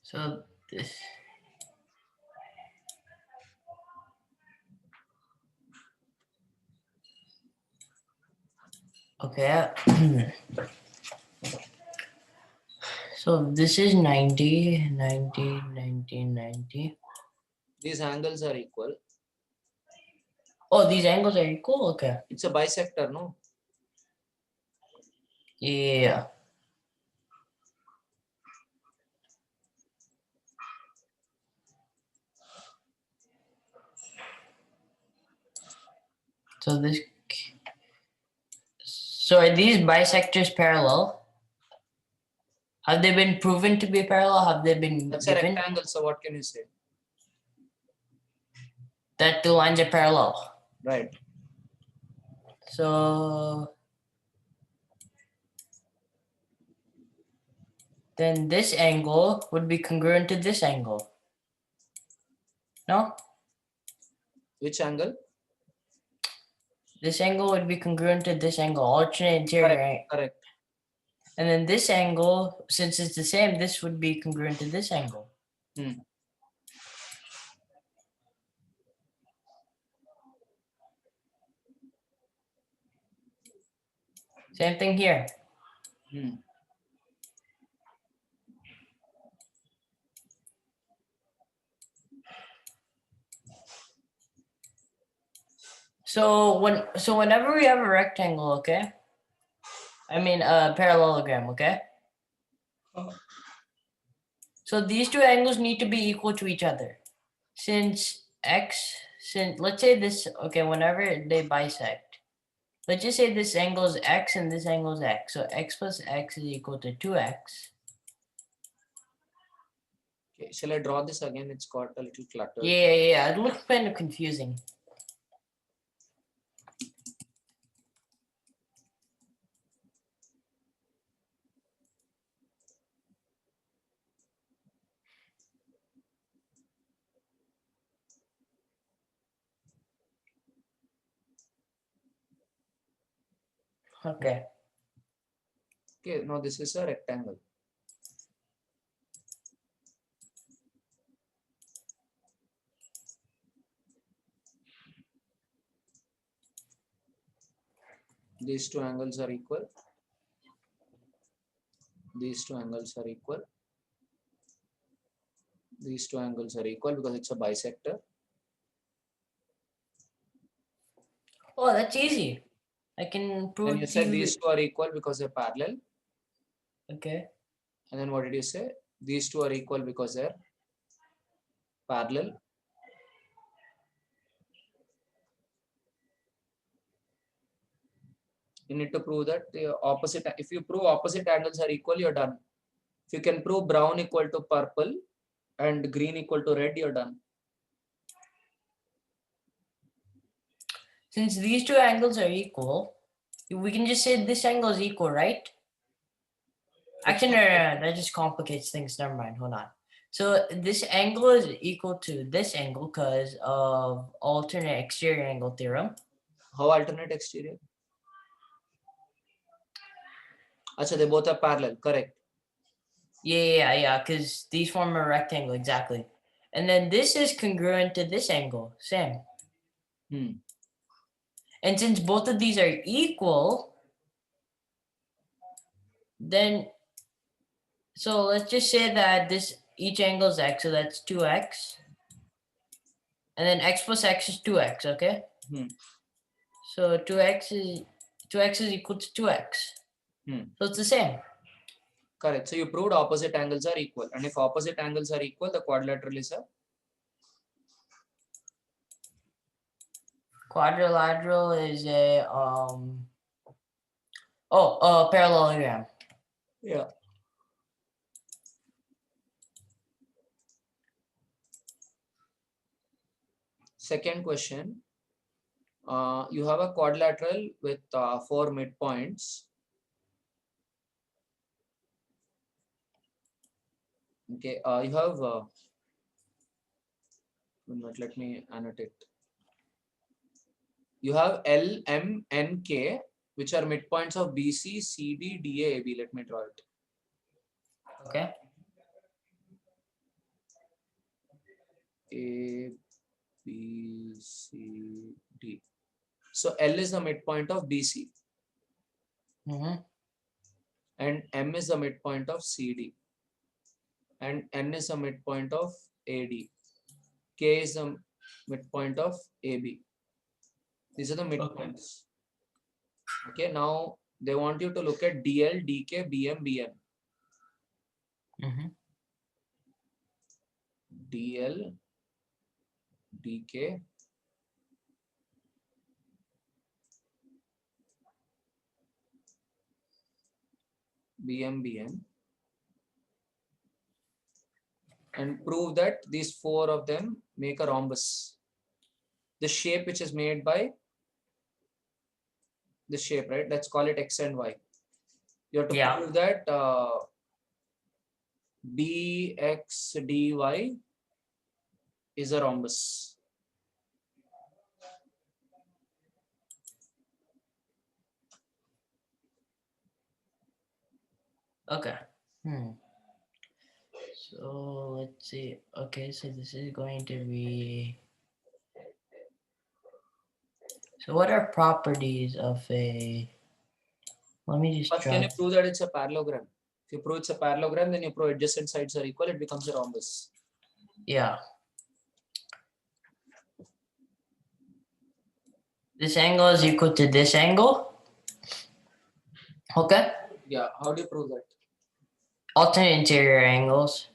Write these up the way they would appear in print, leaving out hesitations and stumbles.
So this. Okay. So this is 90, 90, 90, 90. These angles are equal. Oh, these angles are equal? Okay. It's a bisector, no? Yeah. So this. So are these bisectors parallel? Have they been proven to be parallel? Have they been That's given? a rectangle, so what can you say? That the lines are parallel. Right. So then this angle would be congruent to this angle. No? Which angle? This angle would be congruent to this angle, alternate interior. Correct. Correct. And then this angle, since it's the same, this would be congruent to this angle. Same thing here. So whenever we have a rectangle, okay? I mean a parallelogram, okay? So these two angles need to be equal to each other. Since let's say this, okay, whenever they bisect, let's just say this angle is x and this angle is x. So x plus x is equal to 2x. Okay, shall I draw this again? It's got a little clutter. Yeah. It looks kind of confusing. Okay. Okay, now this is a rectangle. These two angles are equal. These two angles are equal. These two angles are equal because it's a bisector. Oh, that's easy. I can prove. Then you said these two are equal because they're parallel. Okay. And then what did you say? These two are equal because they're parallel. You need to prove that the opposite. If you prove opposite angles are equal, you're done. If you can prove brown equal to purple and green equal to red, you're done. Since these two angles are equal, we can just say this angle is equal, right? Actually, no, that just complicates things. Never mind. Hold on. So this angle is equal to this angle because of alternate exterior angle theorem. How alternate exterior? Achha, they both are parallel, correct. Yeah, because these form a rectangle, exactly. And then this is congruent to this angle, same. And since both of these are equal, then, so let's just say that each angle is x, so that's 2x. And then x plus x is 2x, okay? So 2x is equal to 2x. So it's the same. Correct. So you proved opposite angles are equal. And if opposite angles are equal, the quadrilateral is a? Quadrilateral is a parallelogram. Yeah. Second question. You have a quadrilateral with 4 midpoints. Okay, you have, let me annotate. You have L, M, N, K, which are midpoints of BC, CD, DA, AB. Let me draw it. Okay. A, B, C, D. So L is the midpoint of BC. And M is the midpoint of CD. And N is the midpoint of AD. K is the midpoint of AB. These are the midpoints. Okay, now they want you to look at DL, DK, BM, BN. DL, DK, BM, BN, and prove that these four of them make a rhombus. The shape which is made by this shape, right? Let's call it X and Y. You have to prove that BXDY is a rhombus. Okay. So let's see. Okay, so this is going to be. So what are properties of a? Let me just. First, can you prove that it's a parallelogram? If you prove it's a parallelogram, then you prove adjacent sides are equal. It becomes a rhombus. Yeah. This angle is equal to this angle. Okay. Yeah. How do you prove that? Alternate interior angles.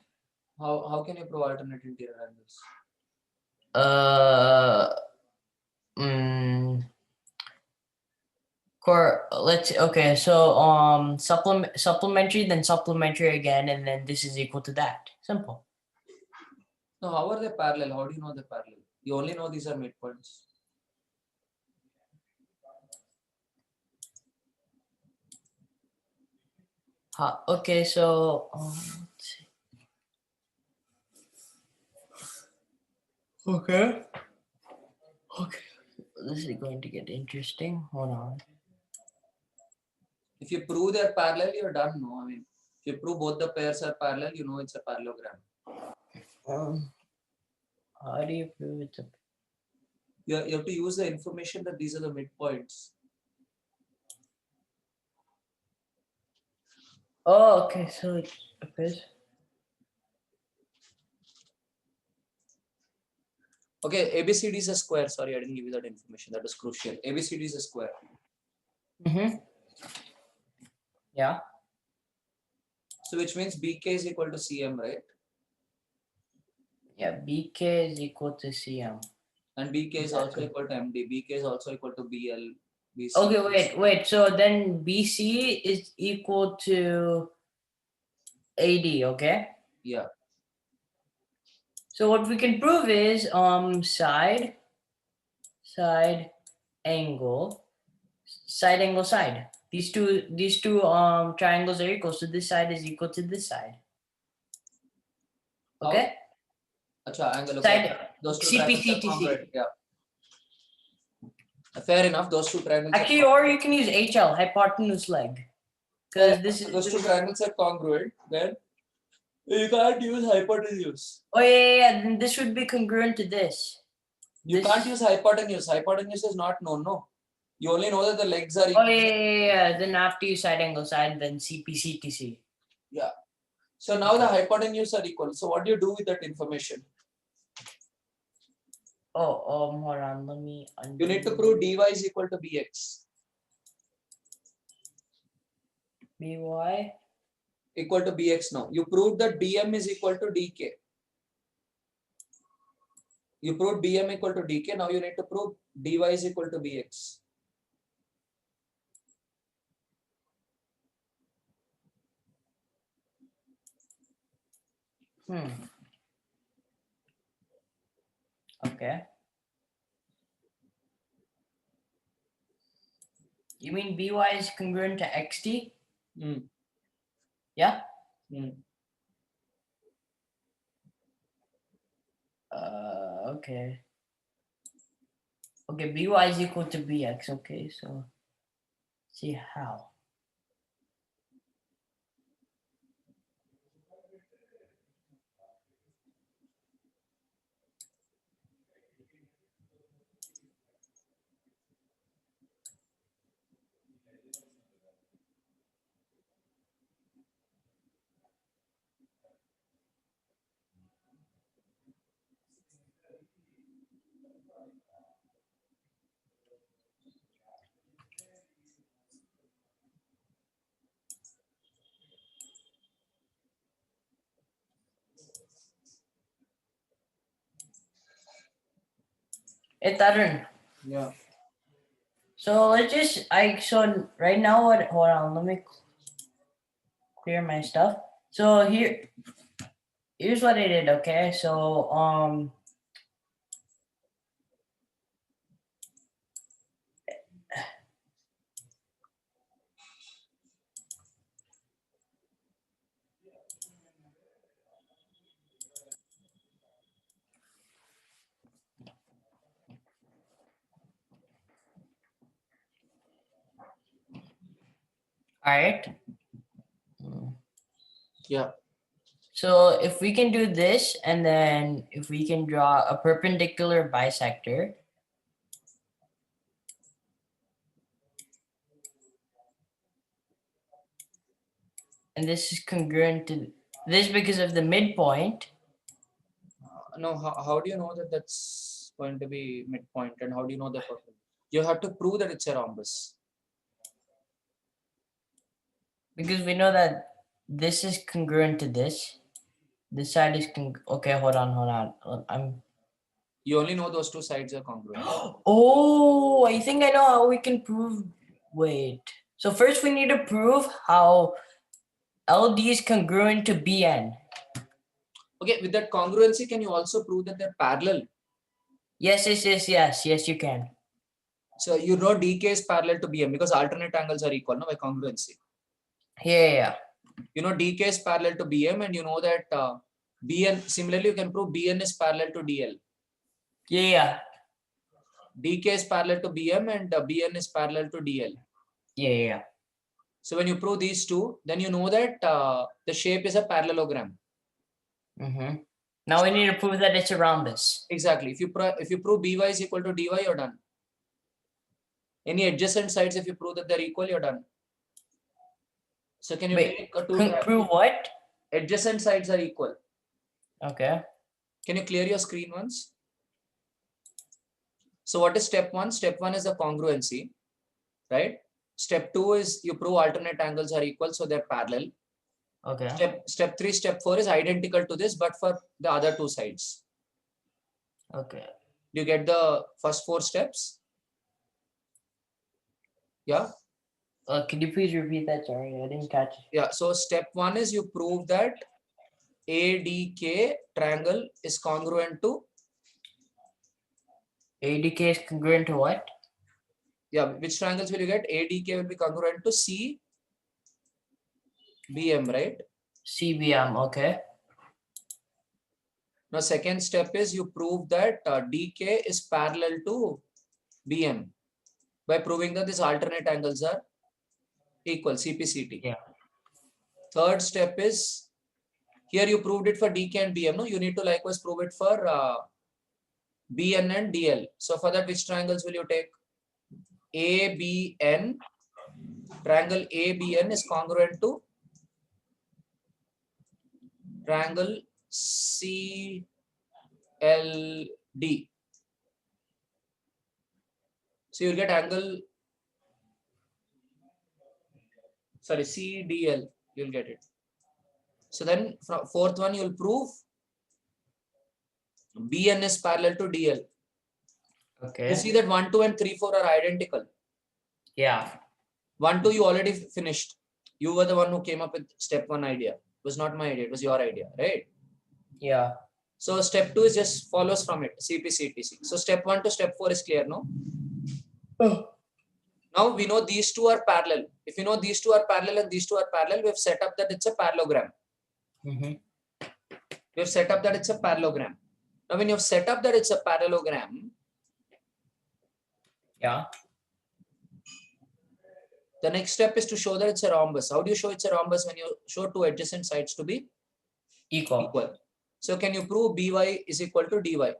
How can you prove alternate interior angles? Okay, so supplementary, then supplementary again, and then this is equal to that. Simple. No, how are they parallel? How do you know they're parallel? You only know these are midpoints. Okay, so let's see. Okay. This is going to get interesting. Hold on. If you prove they're parallel, you're done. No, I mean, if you prove both the pairs are parallel, you know it's a parallelogram. How do you prove it's a? You have to use the information that these are the midpoints. Oh, okay. So it appears. Okay, ABCD is a square. Sorry, I didn't give you that information. That is crucial. ABCD is a square. Yeah. So which means BK is equal to CM, right? Yeah, BK is equal to CM. And BK is also equal to MD. BK is also equal to BL. BC. Okay, wait. So then BC is equal to AD, okay? Yeah. So what we can prove is side angle, side. These two triangles are equal, so this side is equal to this side. Okay? Acha, angle. Side those two triangles are congruent. Yeah. Fair enough. Those two triangles. Actually, or you can use HL, hypotenuse leg. Because those two triangles are congruent, then you can't use hypotenuse. Oh yeah. Then this would be congruent to this. You can't use hypotenuse. Hypotenuse is not known, no. You only know that the legs are equal. Oh yeah. Then after you side angle side, then CPCTC. Yeah. So now the hypotenuse are equal. So what do you do with that information? Hold on. Let me undo. You need to prove dy is equal to bx. By equal to bx now. You proved that bm is equal to dk. You proved bm equal to dk. Now you need to prove dy is equal to bx. Okay. You mean by is congruent to xt? Yeah. Okay. Okay, by is equal to bx. Okay, so see how. It's Tarun. Yeah. So let's just so right now what hold on, let me clear my stuff. So here's what I did, okay? So all right. Yeah. So if we can do this and then if we can draw a perpendicular bisector. And this is congruent to this because of the midpoint. No, how do you know that that's going to be midpoint, and how do you know that? You have to prove that it's a rhombus. Because we know that this is congruent to this. This side is okay. Hold on. You only know those two sides are congruent. Oh, I think I know how we can prove. Wait. So first we need to prove how LD is congruent to BN. Okay, with that congruency, can you also prove that they're parallel? Yes, you can. So you know DK is parallel to BM because alternate angles are equal, no, by congruency. Yeah. You know DK is parallel to BM, and you know that BN, similarly, you can prove BN is parallel to DL. Yeah. DK is parallel to BM and BN is parallel to DL. Yeah. So when you prove these two, then you know that the shape is a parallelogram. Mm-hmm. Now we need to prove that it's a rhombus. Exactly. If you prove BY is equal to DY, you're done. Any adjacent sides, if you prove that they're equal, you're done. So can you take prove what? Adjacent sides are equal. Okay. Can you clear your screen once? So what is step one? Step one is the congruency, right? Step two is you prove alternate angles are equal, so they're parallel. Okay. Step three, step four is identical to this, but for the other two sides. Okay. Do you get the first four steps? Yeah. Could you please repeat that? Sorry, I didn't catch it. Yeah. So step one is you prove that ADK triangle is congruent to ADK is congruent to what? Yeah, which triangles will you get? ADK will be congruent to CBM, right? CBM, okay. Now, second step is you prove that DK is parallel to BM by proving that these alternate angles are equal, CPCT. Yeah. Third step is here you proved it for DK and BM. No, you need to likewise prove it for BN and DL. So for that, which triangles will you take? ABN, triangle ABN is congruent to triangle CLD. So you'll get angle, sorry, CDL, you'll get it. So then from fourth one, you'll prove BN is parallel to DL. Okay. You see that 1, 2, and 3, 4 are identical. Yeah. 1, 2, you already finished. You were the one who came up with step one idea. It was not my idea, it was your idea, right? Yeah. So step 2 is just follows from it, CPCTC. So step 1 to step 4 is clear, no? Oh. Now we know these two are parallel. If you know these two are parallel and these two are parallel, we have set up that it's a parallelogram. Mm-hmm. We have set up that it's a parallelogram. Now when you have set up that it's a parallelogram, yeah, the next step is to show that it's a rhombus. How do you show it's a rhombus? When you show two adjacent sides to be equal. So can you prove BY is equal to DY?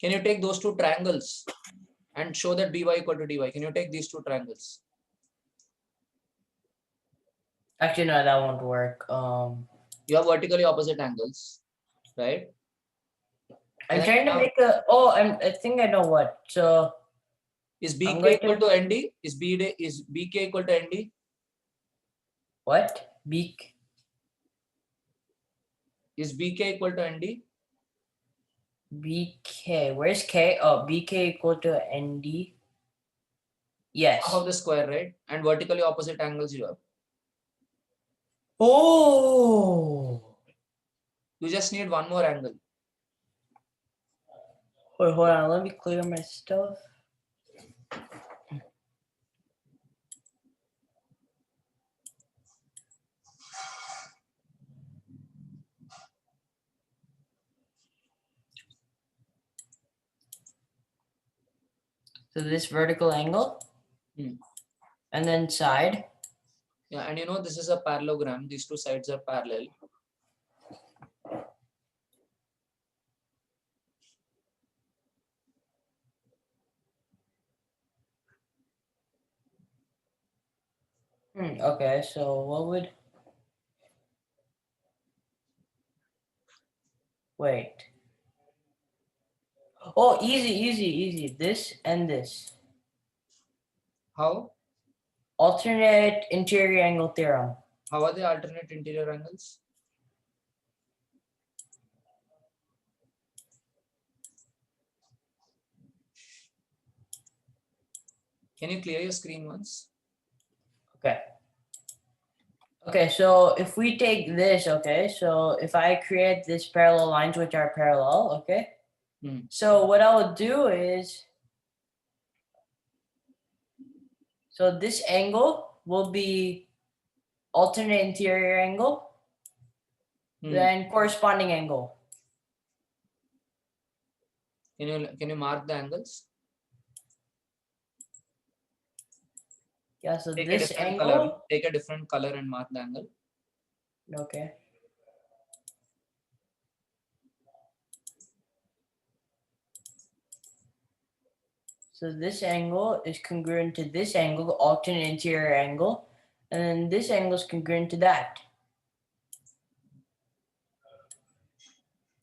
Can you take those two triangles and show that BY equal to DY? Can you take these two triangles? Actually, no, that won't work. You have vertically opposite angles, right? I'm trying to make a. Oh, I think I know what. So is BK equal to ND? Is BK equal to ND? What? Is BK equal to ND? BK. Where's K? Oh, BK equal to ND. Yes. Half of the square, right? And vertically opposite angles you have. Oh. You just need one more angle. Wait, hold on. Let me clear my stuff. So this vertical angle. And then side. Yeah, and you know this is a parallelogram. These two sides are parallel. Okay, so what would... Wait. Oh, easy. This and this. How? Alternate interior angle theorem. How are the alternate interior angles? Can you clear your screen once? Okay. Okay, so if we take this, okay, so if I create this parallel lines which are parallel, okay, so what I would do is, so this angle will be alternate interior angle, then corresponding angle. Can you mark the angles? Yeah, so Take this a different angle. color. Take a different color and mark the angle. Okay. So this angle is congruent to this angle, alternate interior angle, and then this angle is congruent to that.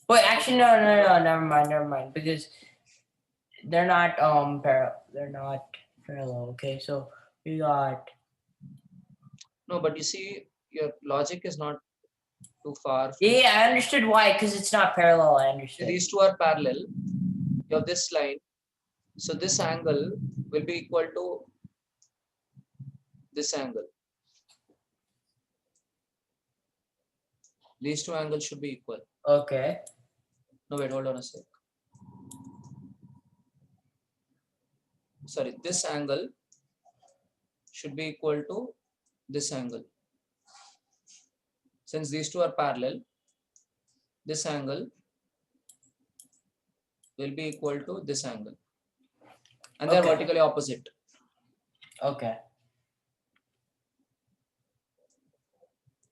Wait, actually, no, never mind, because they're not parallel. They're not parallel. Okay, so we got... No, but you see, your logic is not too far. Yeah, I understood why, because it's not parallel. I understood. These two are parallel. You have this line. So this angle will be equal to this angle. These two angles should be equal. Okay. No, wait, hold on a sec. Sorry, this angle should be equal to this angle. Since these two are parallel, this angle will be equal to this angle. And they are vertically opposite. Okay.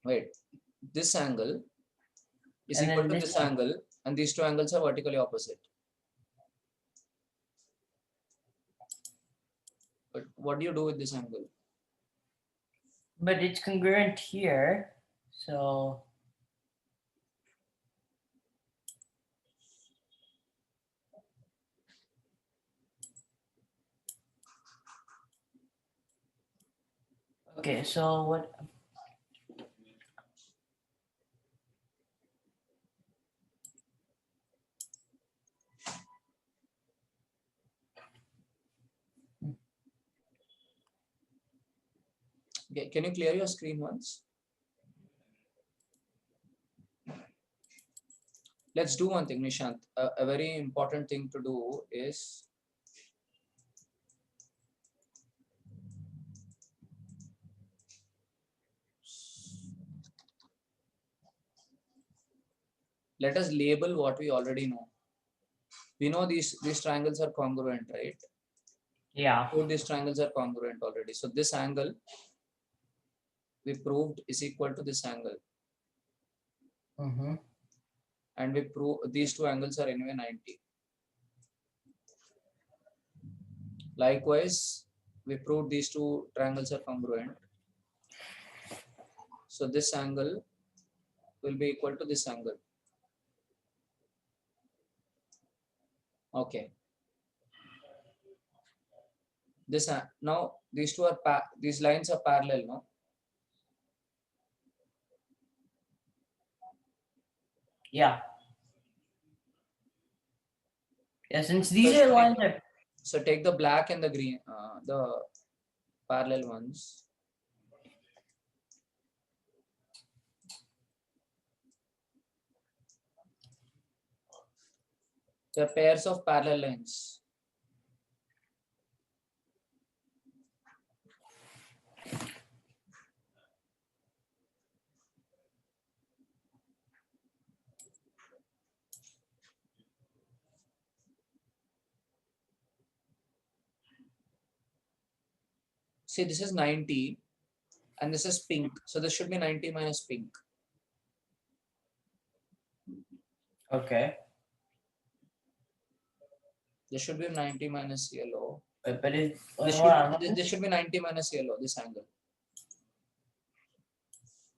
Wait, this angle is equal to this angle, and these two angles are vertically opposite. But what do you do with this angle? But it's congruent here, so... Okay, so what... Okay, can you clear your screen once? Let's do one thing, Nishant. A very important thing to do is let us label what we already know. We know these triangles are congruent, right? Yeah. So these triangles are congruent already. So this angle we proved is equal to this angle. And we prove these two angles are anyway 90. Likewise, we proved these two triangles are congruent. So this angle will be equal to this angle. Okay. This now these two are these lines are parallel, no? Yeah. Yeah, since these are lines that So take the black and the green, the parallel ones. They're pairs of parallel lines. See, this is 90 and this is pink. So this should be 90 minus pink. okay. This should be 90 minus yellow. But it, This should be 90 minus yellow, this angle.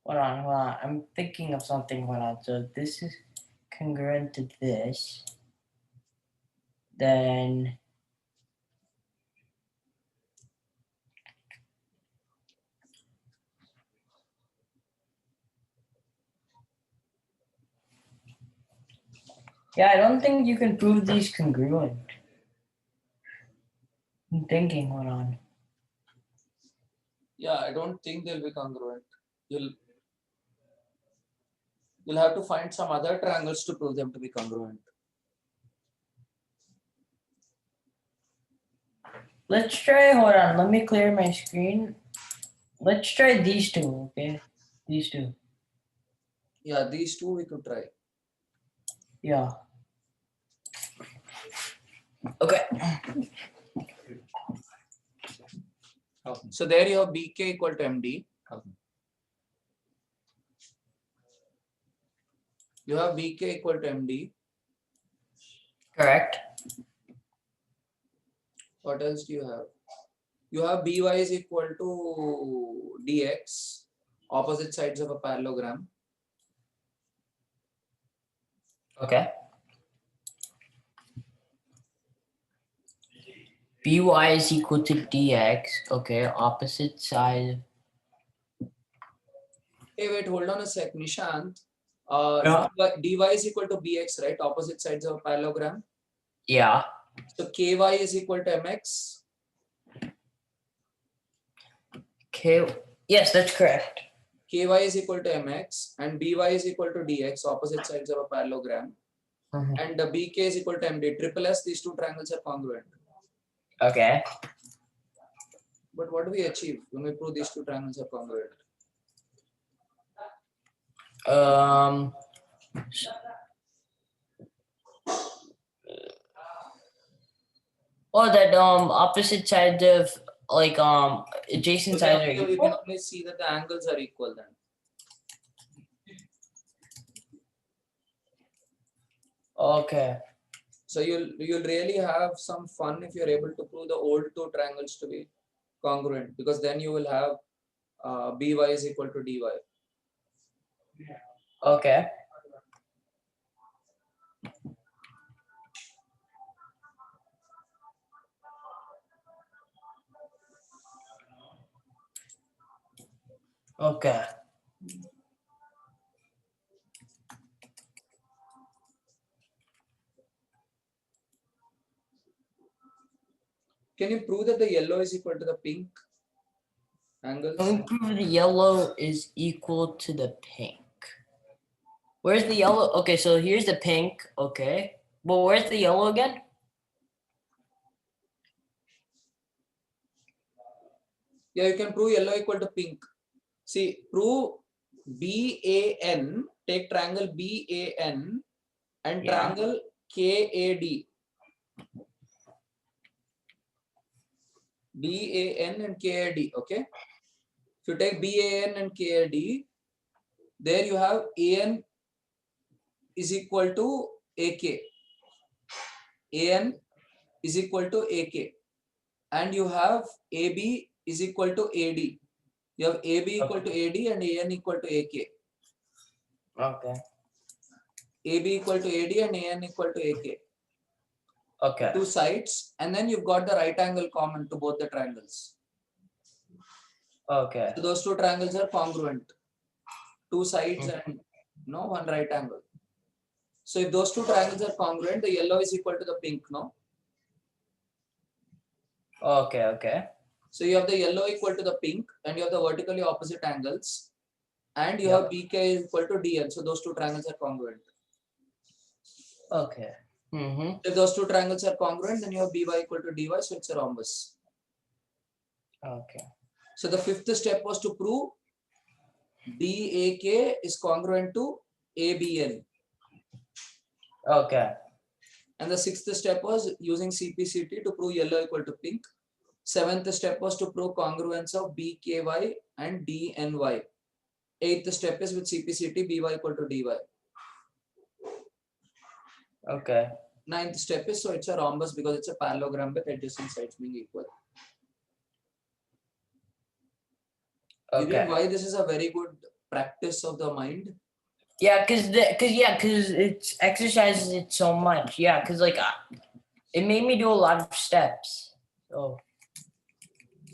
hold on. I'm thinking of something. Hold on. So this is congruent to this. Then yeah, I don't think you can prove these congruent. I'm thinking, hold on. Yeah, I don't think they'll be congruent. You'll have to find some other triangles to prove them to be congruent. Let's try, hold on, let me clear my screen. Let's try these two, okay? These two. Yeah, these two we could try. Yeah. Okay. So there you have BK equal to MD. You have BK equal to MD. Correct. What else do you have? You have BY is equal to DX, opposite sides of a parallelogram. Okay. By is equal to dx. Okay, opposite side. Hey, wait, hold on a sec, Nishant. Yeah. dy is equal to bx, right? Opposite sides of a parallelogram. Yeah. So ky is equal to mx. Okay. Yes, that's correct. Ky is equal to mx and by is equal to dx, opposite sides of a parallelogram. Mhm. And the bk is equal to md. Triple S, these two triangles are congruent. Okay. But what do we achieve when we prove these two triangles are congruent? Oh, that opposite sides of like adjacent sides are You equal. can only see that the angles are equal then. Okay. So you'll really have some fun if you're able to prove the old two triangles to be congruent, because then you will have by is equal to dy. Okay. Okay. Can you prove that the yellow is equal to the pink angles? Can we prove the yellow is equal to the pink? Where's the yellow? Okay, so here's the pink. Okay. Well, where's the yellow again? Yeah, you can prove yellow equal to pink. See, prove BAN, take triangle BAN and Yeah. triangle KAD. BAN and KAD, okay? If you take BAN and KAD, there you have AN is equal to AK. AN is equal to AK. And you have AB is equal to AD. You have AB equal to AD and AN equal to AK. Okay. AB equal to AD and AN equal to AK. Okay. Two sides, and then you've got the right angle common to both the triangles. Okay. So those two triangles are congruent. Two sides and one right angle. So if those two triangles are congruent, the yellow is equal to the pink, no? Okay, okay. So you have the yellow equal to the pink and you have the vertically opposite angles and you have BK is equal to DL. So those two triangles are congruent. Okay. If those two triangles are congruent, then you have BY equal to DY. So it's a rhombus. Okay. So the fifth step was to prove DAK is congruent to ABL. Okay. And the sixth step was using CPCT to prove yellow equal to pink. Seventh step was to prove congruence of BKY and DNY. Eighth step is with CPCT BY equal to DY. Okay. Ninth step is, so it's a rhombus because it's a parallelogram with adjacent sides being equal. You get why this is a very good practice of the mind? Yeah, cause it's exercises it so much. Yeah, cause like it made me do a lot of steps. So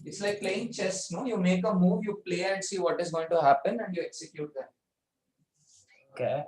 it's like playing chess. No, you make a move, you play and see what is going to happen, and you execute that. Okay.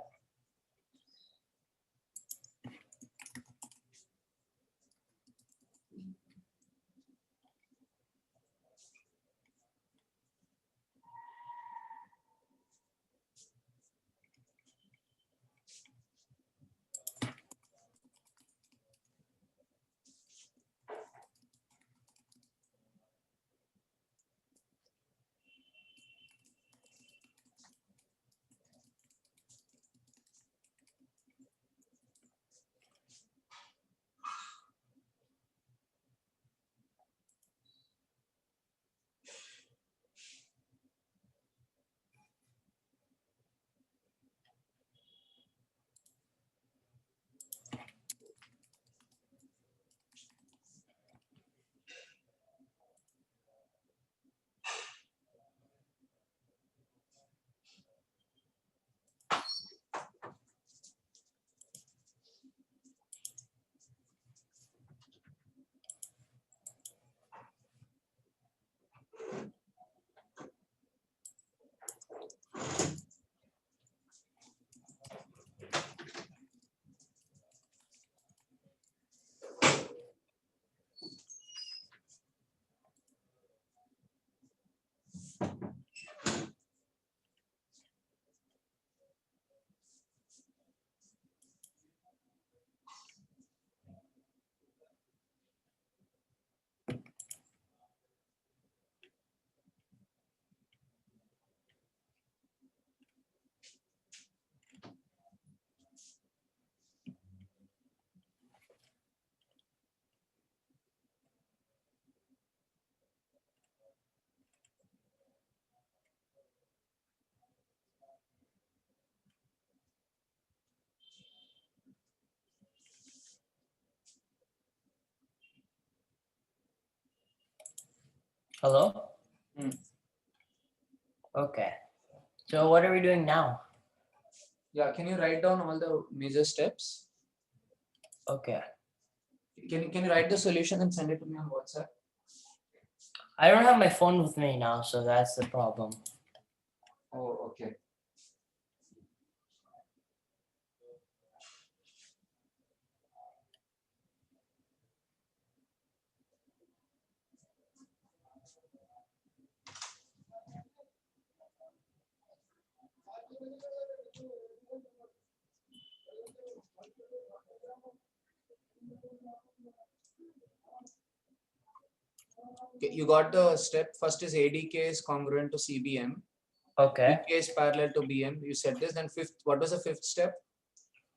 Hello? Okay. So what are we doing now? Yeah, can you write down all the major steps? Okay. Can you write the solution and send it to me on WhatsApp? I don't have my phone with me now, so that's the problem. Oh, okay. Okay, you got the step. First is ADK is congruent to CBM. Okay. BK is parallel to BM. You said this. Then fifth, what was the fifth step?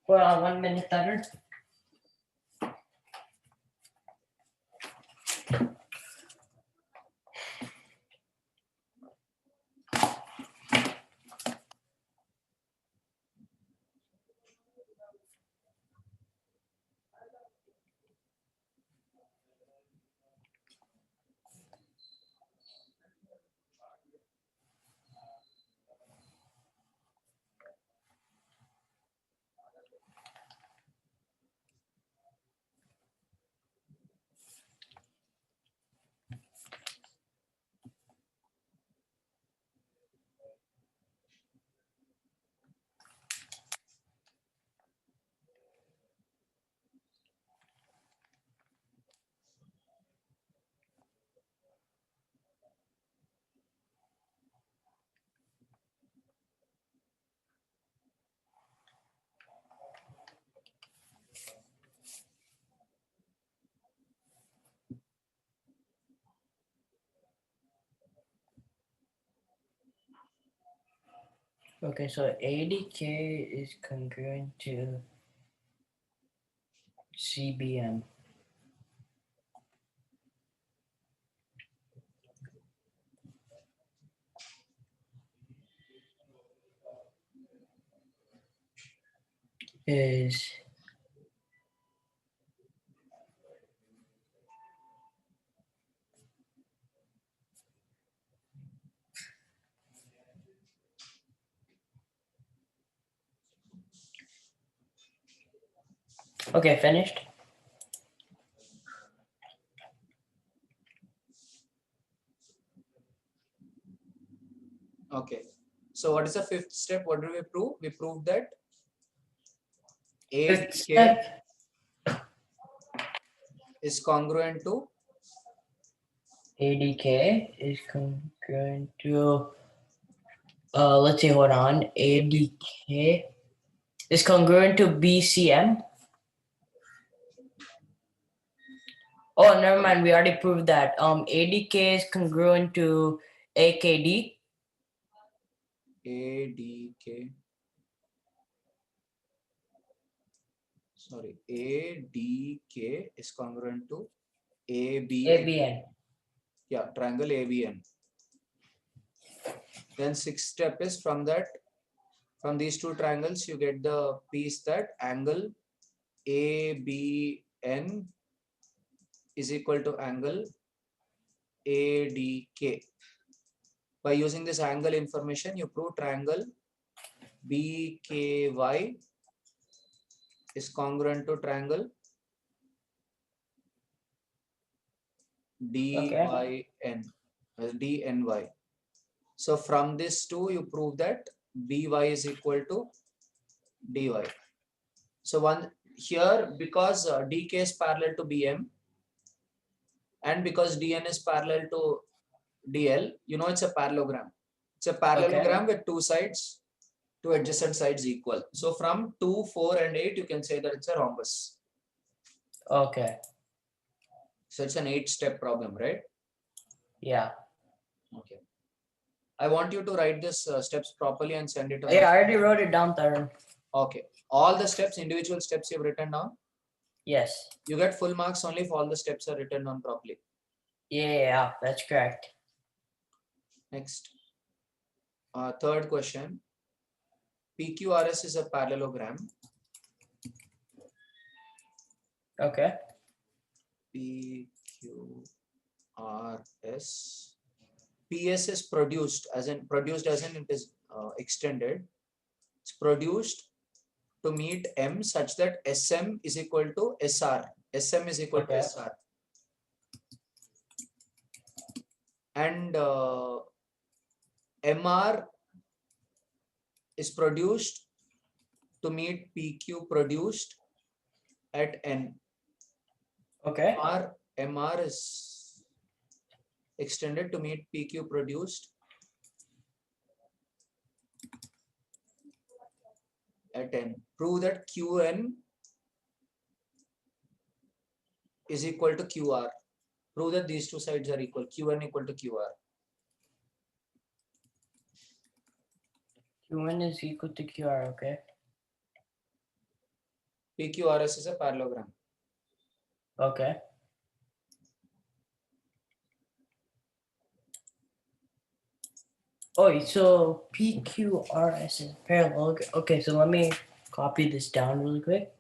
Well, 1 minute, Thunder. Okay, so ADK is congruent to CBM. Is okay, finished. Okay. So what is the fifth step? What did we prove? We proved that Fifth ADK step. is congruent to ADK is congruent to let's see, hold on. ADK is congruent to BCM. Oh, never mind. We already proved that. ADK is congruent to AKD. ADK. Sorry, ADK is congruent to ABN. ABN. Yeah, triangle ABN. Then sixth step is from these two triangles, you get the piece that angle ABN is equal to angle ADK. By using this angle information, you prove triangle BKY is congruent to triangle DYN, DNY. So from this two, you prove that BY is equal to DY. So one here, because DK is parallel to BM and because DN is parallel to DL, you know it's a parallelogram. It's a parallelogram with two sides, two adjacent sides equal. So from 2, 4 and 8, you can say that it's a rhombus. Okay. So it's an 8-step problem, right? Yeah. Okay. I want you to write this steps properly and send it to me. Yeah, I already wrote it down, Tarun. Okay. All the steps, individual steps you've written down? Yes. You get full marks only if all the steps are written down properly. Yeah, that's correct. Next. Third question. PQRS is a parallelogram. Okay. PQRS. PS is produced as in it is extended. It's produced to meet M such that SM is equal to SR. SM is equal to SR. And MR is produced to meet PQ produced at N. Okay. MR is extended to meet PQ produced at N. Prove that QN is equal to QR. Prove that these two sides are equal. QN equal to QR. Q1 is equal to QR, okay. PQRS is a parallelogram. Okay. Oh, so PQRS is parallel. Okay, so let me copy this down really quick.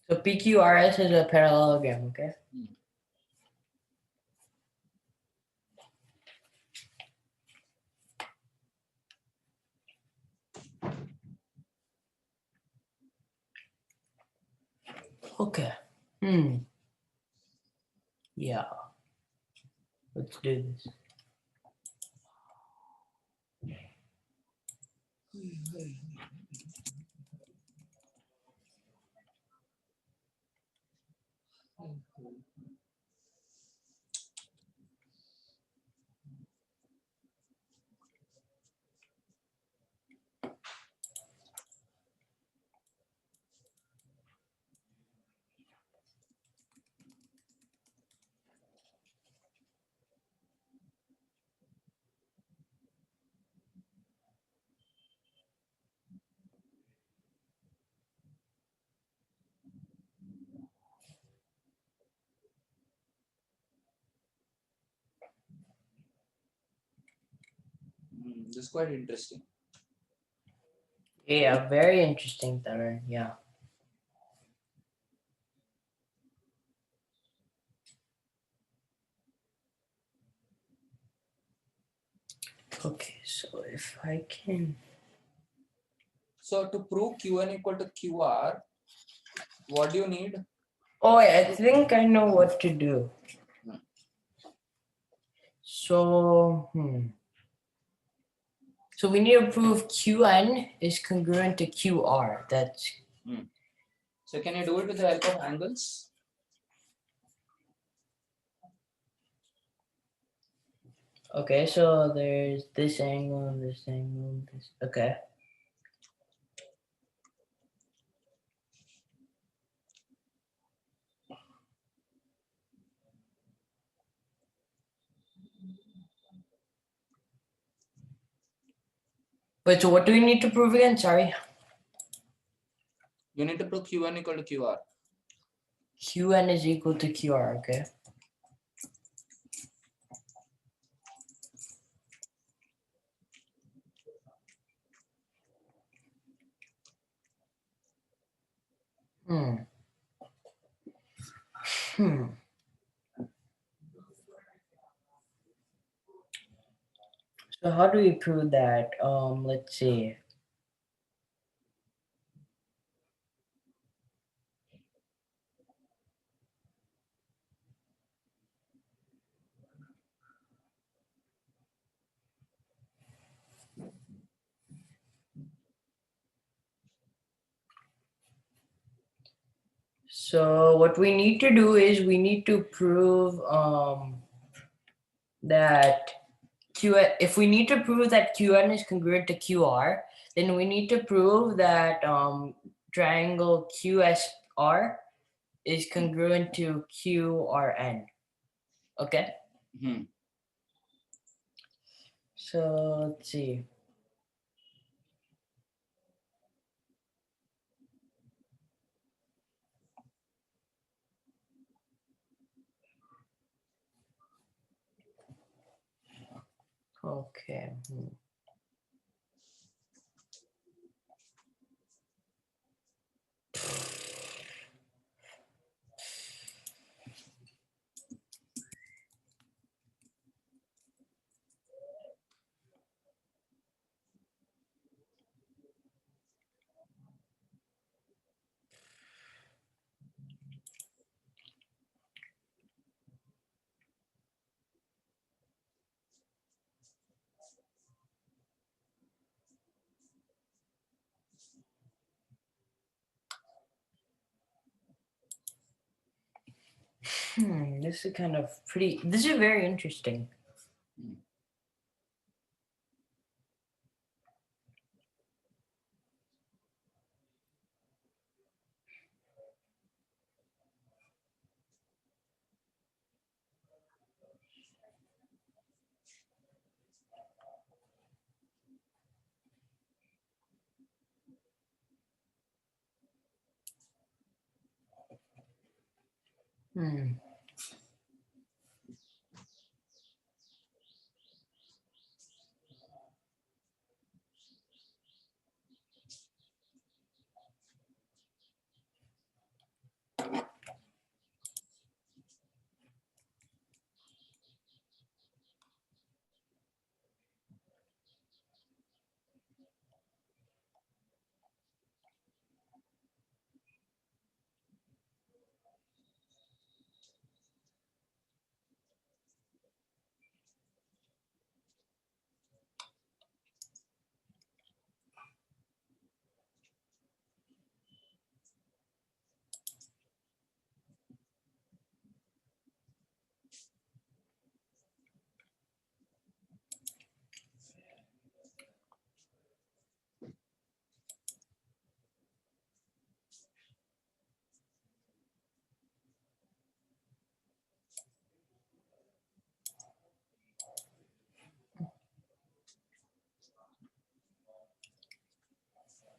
So PQRS is a parallelogram, okay? Okay. Yeah. Let's do this. This is quite interesting. Yeah, very interesting, Tarun. Yeah. Okay, so if I can. So to prove Qn equal to QR, what do you need? Oh, I think I know what to do. So, So we need to prove Qn is congruent to QR. That's So can you do it with the help of angles? okay. So there's this angle, this angle, this. Okay. Wait, so what do we need to prove again? Sorry. You need to prove Qn equal to QR. Qn is equal to QR. Okay. Hmm. Hmm. So how do we prove that? Let's see. So what we need to do is we need to prove that if we need to prove that Qn is congruent to QR, then we need to prove that triangle QSR is congruent to QRN. Okay. So let's see. Okay. This is kind of pretty. This is very interesting.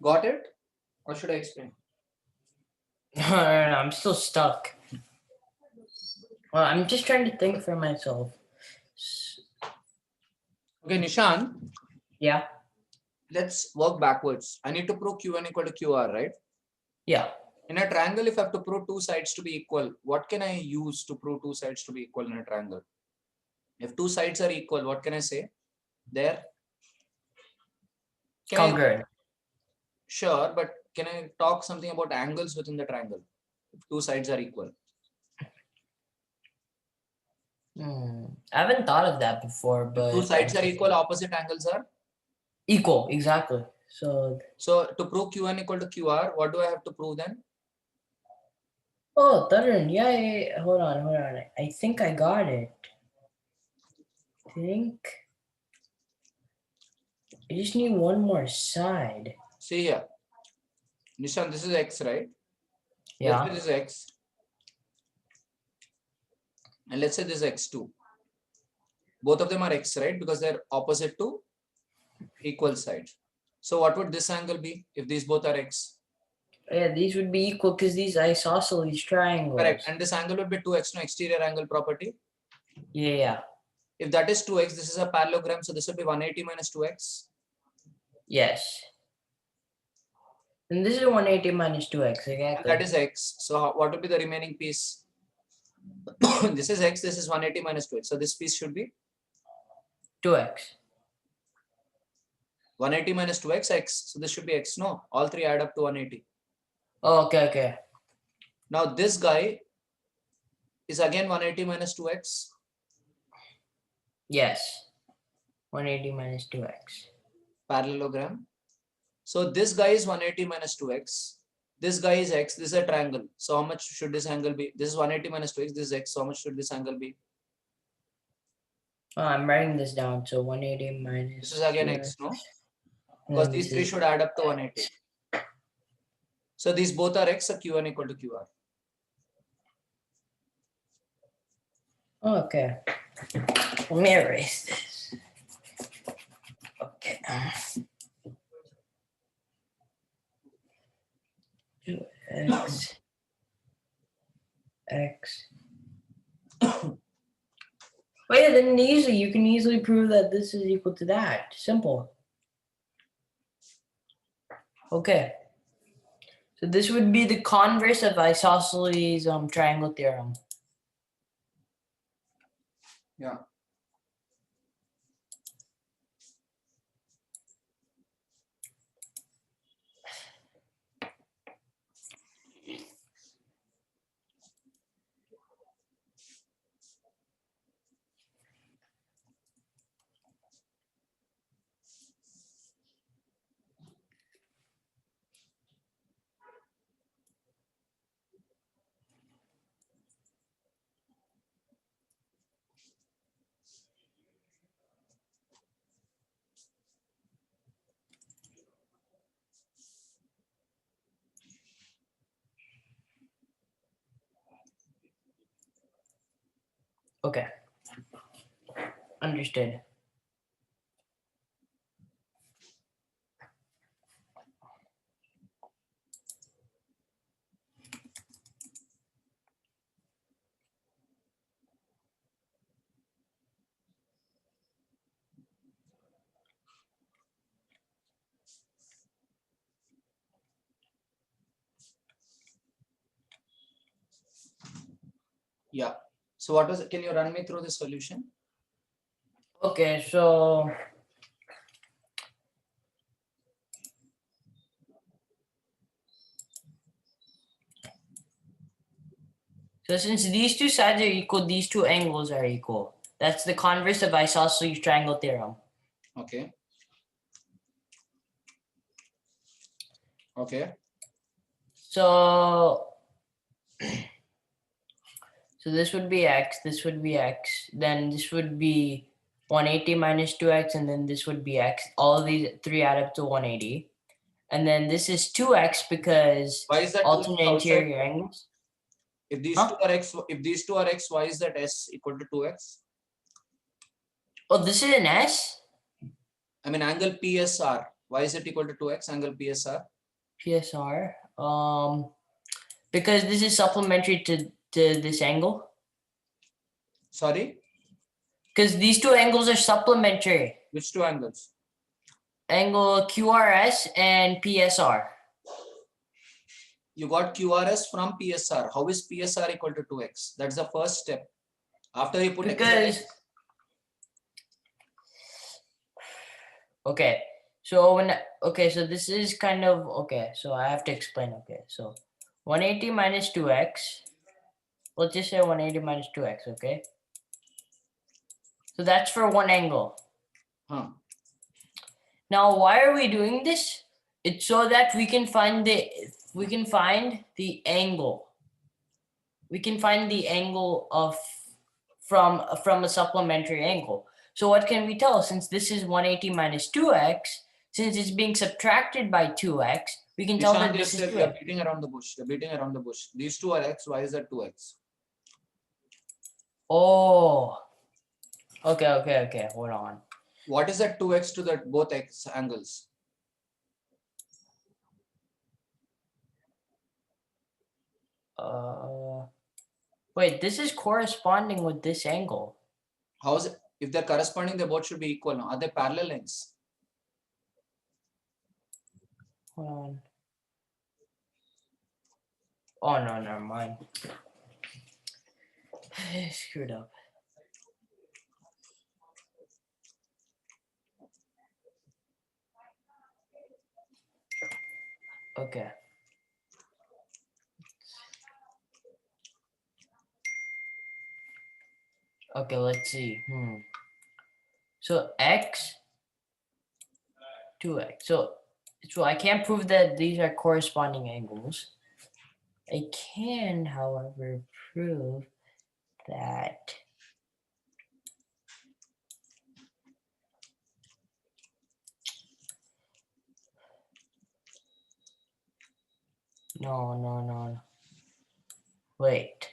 Got it? Or should I explain? I'm still stuck. Well, I'm just trying to think for myself. Okay, Nishan. Yeah. Let's work backwards. I need to prove Q1 equal to QR, right? Yeah. In a triangle, if I have to prove two sides to be equal, what can I use to prove two sides to be equal in a triangle? If two sides are equal, what can I say? There. Congruent. Sure, but can I talk something about angles within the triangle? If two sides are equal. I haven't thought of that before, If but two sides are equal, opposite angles are equal. Exactly. So to prove Q1 equal to QR, what do I have to prove then? oh, Tarun, yeah. Hold on. I think I got it. I just need one more side. See here. Nishan, this is X, right? Yeah. Let's say this is X. And let's say this is X2. Both of them are X, right? Because they're opposite to equal sides. So what would this angle be if these both are X? Yeah, these would be equal because these isosceles triangles. Correct. And this angle would be 2x, no exterior angle property. Yeah. If that is 2x, this is a parallelogram. So this would be 180 minus 2x. Yes. And this is 180 minus 2x. Exactly. And that is x. So what would be the remaining piece? This is x. This is 180 minus 2x. So this piece should be 2x. 180 minus 2x, x. So this should be x. No, all three add up to 180. Oh, okay. Now this guy is again 180 minus 2x. Yes. 180 minus 2x. Parallelogram. So this guy is 180 minus 2x. This guy is x. This is a triangle. So how much should this angle be? This is 180 minus 2x. This is x. So how much should this angle be? Oh, I'm writing this down. So 180 minus. This is again 2x. x, no? Because these three should add up to 180. So these both are x. So q1 equal to qr. Okay. Let me erase this. Okay. 2x. X. Oh yeah, then you can easily prove that this is equal to that. Simple. Okay. So this would be the converse of isosceles triangle theorem. Yeah. Okay. Understood. Yeah. So what was it? Can you run me through the solution? Okay, so since these two sides are equal, these two angles are equal. That's the converse of isosceles triangle theorem. Okay. Okay. So this would be x, this would be x, then this would be 180 minus 2x, and then this would be x. All of these three add up to 180. And then this is 2x because Why is that alternate interior angles. If these two are x, why is that s equal to 2x? Oh, this is an s? I mean angle PSR. Why is it equal to 2x? Angle PSR? PSR. Because this is supplementary to this angle. Sorry? Because these two angles are supplementary. Which two angles? angle QRS and PSR. You got QRS from PSR. How is PSR equal to 2x? That's the first step. After you put Because okay, so so this is kind of okay. So I have to explain. Okay, so 180 minus 2x. Let's just say 180 minus 2x. Okay. So that's for one angle. Now, why are we doing this? It's so that we can find the angle. We can find the angle of from a supplementary angle. So what can we tell? Since this is 180 minus 2x, since it's being subtracted by 2x, we can tell that this is 2x. You're beating around the bush. You're beating around the bush. These two are x. Why is that 2x? Oh. Okay. Hold on. What is that 2x to that both x angles? Wait, this is corresponding with this angle. How is it? If they're corresponding, they both should be equal. Now, are they parallel lengths? Hold on. Oh no, never mind. I screwed up. Okay. Okay, let's see. So x, 2x. So I can't prove that these are corresponding angles. I can, however, prove that no. Wait.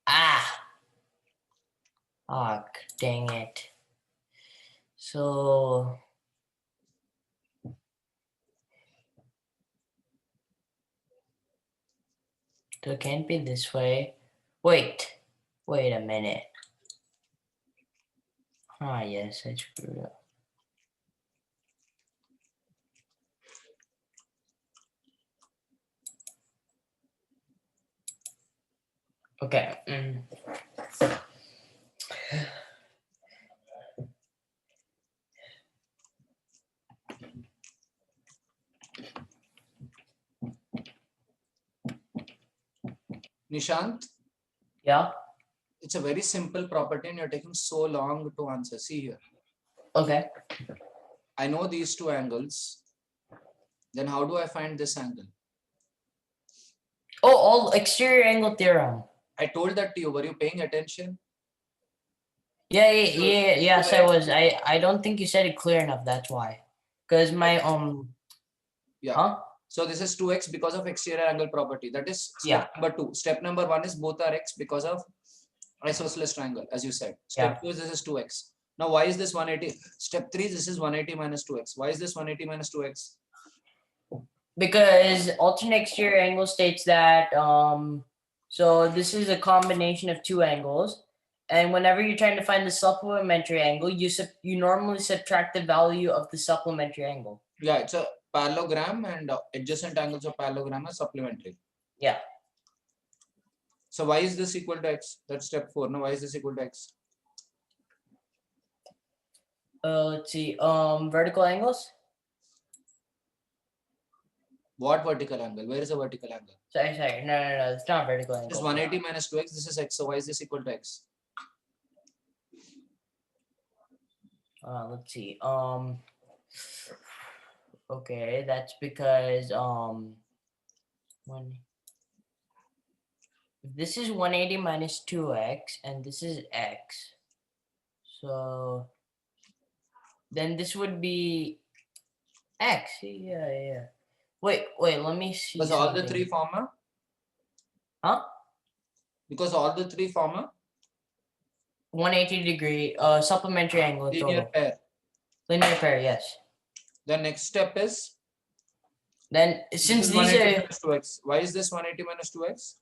Ah, dang it. So it can't be this way. Wait a minute. Yes, I screwed up. Okay. Nishant? Yeah. It's a very simple property and you're taking so long to answer. See here. Okay. I know these two angles. Then how do I find this angle? Oh, all exterior angle theorem. I told that to you. Were you paying attention? Yes, I was. I don't think you said it clear enough. That's why. Because my Yeah. Huh? So this is 2x because of exterior angle property. That is step number 2. Step number 1 is both are x because of isosceles triangle, as you said. Step 2 is this is 2x. Now why is this 180? Step 3, this is 180 minus 2x. Why is this 180 minus 2x? Because alternate exterior angle states that so this is a combination of two angles, and whenever you're trying to find the supplementary angle, you normally subtract the value of the supplementary angle. Yeah, it's a parallelogram and adjacent angles of parallelogram are supplementary. Yeah. So why is this equal to x? That's step 4. Now why is this equal to x? Let's see. Vertical angles. What vertical angle? Where is the vertical angle? Sorry. No. It's not vertical angle. This is 180 minus 2x. This is x. So why is this equal to x? Let's see. Okay, that's because this is 180 minus 2x and this is x. So then this would be x. Yeah. Wait, let me see. Because all the three form a? Huh? Because all the three form a? 180 degree supplementary angle. Linear pair. Linear pair, yes. The next step is? Then since these are 2x. Why is this 180 minus 2x?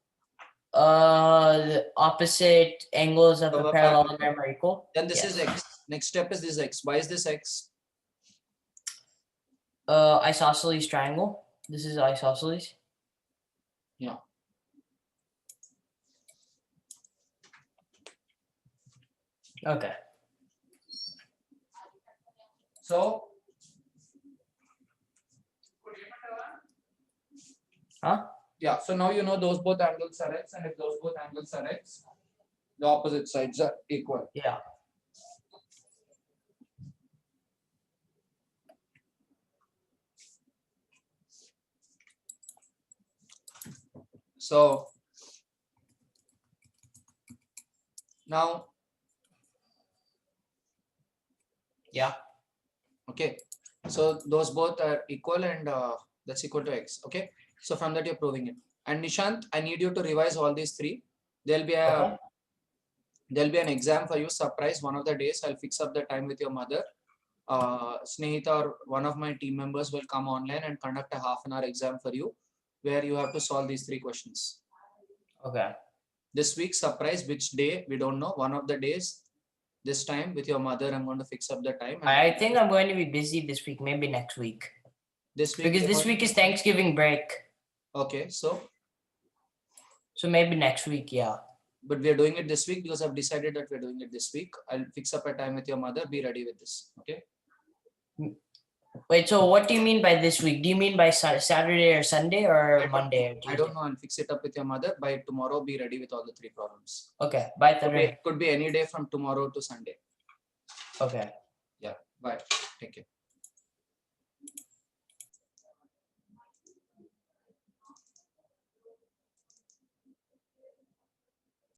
The opposite angles of a parallelogram are equal. Then this is x. Next step is this x. Why is this x? Isosceles triangle. This is isosceles. Yeah. Okay. So, Huh? yeah, so now you know those both angles are x, and if those both angles are x, the opposite sides are equal. Yeah. So now, Yeah. okay, so those both are equal, and that's equal to x. Okay, so from that you're proving it. And Nishant, I need you to revise all these three. There'll be Okay. an exam for you, surprise, one of the days. I'll fix up the time with your mother. Snehita or one of my team members will come online and conduct a half-an-hour exam for you, where you have to solve these three questions. Okay. This week, surprise, which day we don't know. One of the days, this time with your mother, I'm going to fix up the time. And I think I'm going to be busy this week. Maybe next week. this week, Because this week is Thanksgiving break. okay. So maybe next week. Yeah. but we are doing it this week because I've decided that we're doing it this week. I'll fix up a time with your mother. Be ready with this. Okay. Wait. So what do you mean by this week? Do you mean by Saturday or Sunday or Monday or Tuesday? I don't know. I'll fix it up with your mother. By tomorrow, be ready with all the three problems. Okay. Bye, Thursday. Could be any day from tomorrow to Sunday. Okay. Yeah. Bye. Take care.